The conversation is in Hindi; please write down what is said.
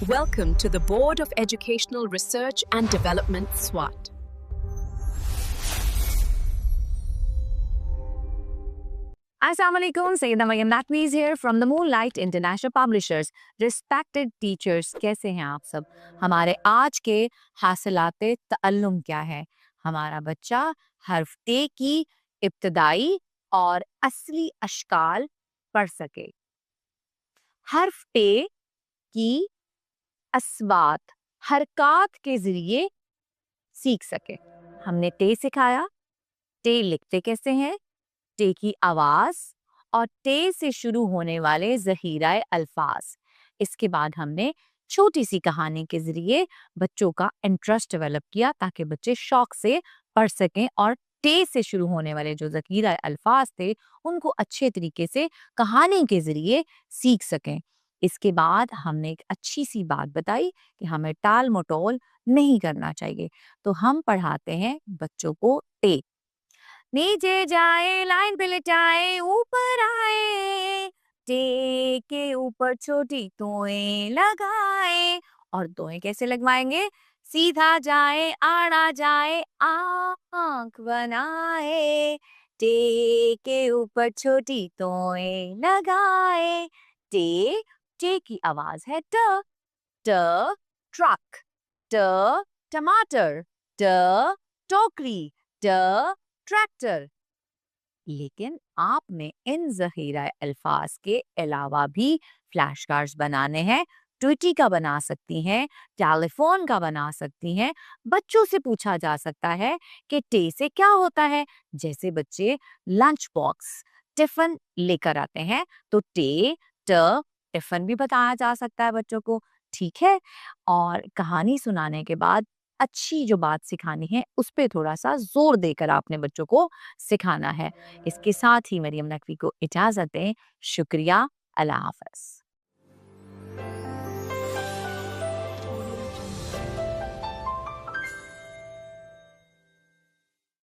Welcome to the Board of Educational Research and Development, SWAT. Assalamualaikum, Sayyida Maryam Naqvi is here from the Moonlight International Publishers. Respected teachers, कैसे हैं आप सब? हमारे आज के हासिलाते तअल्लुम क्या है? हमारा बच्चा हर्फ टे की इब्तदाई और असली अशकाल पढ़ सके। हर्फ टे की अस्वात हरकात के जरिए सीख सके। हमने टे सिखाया, टे लिखते कैसे हैं, टे की आवाज और टे से शुरू होने वाले जहीरा अल्फाज। इसके बाद हमने छोटी सी कहानी के जरिए बच्चों का इंटरेस्ट डेवलप किया ताकि बच्चे शौक से पढ़ सकें और टे से शुरू होने वाले जो जहीरा अल्फाज थे उनको अच्छे तरीके से कहानी के जरिए सीख सकें। इसके बाद हमने एक अच्छी सी बात बताई कि हमें टाल मटोल नहीं करना चाहिए, तो हम पढ़ाते हैं बच्चों को टे। नीचे जाए लाइन पे लेटाए ऊपर आए, टे के ऊपर छोटी तोएं लगाए। और तोएं कैसे लगवाएंगे? सीधा जाए आड़ा जाए आंख बनाए, टे के ऊपर छोटी तोएं लगाए। टे टे की आवाज है ट। ट ट्रक, ट टमाटर, ट टोकरी, ट ट्रैक्टर। लेकिन आपने इन जहीरा अल्फाज के अलावा भी फ्लैश कार्ड्स बनाने हैं। ट्विटी का बना सकती हैं, टेलीफोन का बना सकती हैं। बच्चों से पूछा जा सकता है कि टे से क्या होता है। जैसे बच्चे लंच बॉक्स टिफिन लेकर आते हैं तो टे ट टिफिन भी बताया जा सकता है बच्चों को, ठीक है। और कहानी सुनाने के बाद अच्छी जो बात सिखानी है उस पे थोड़ा सा जोर देकर आपने बच्चों को सिखाना है। इसके साथ ही मरियम नकवी को इजाजत दें। शुक्रिया, अल्लाह हाफ़िज़।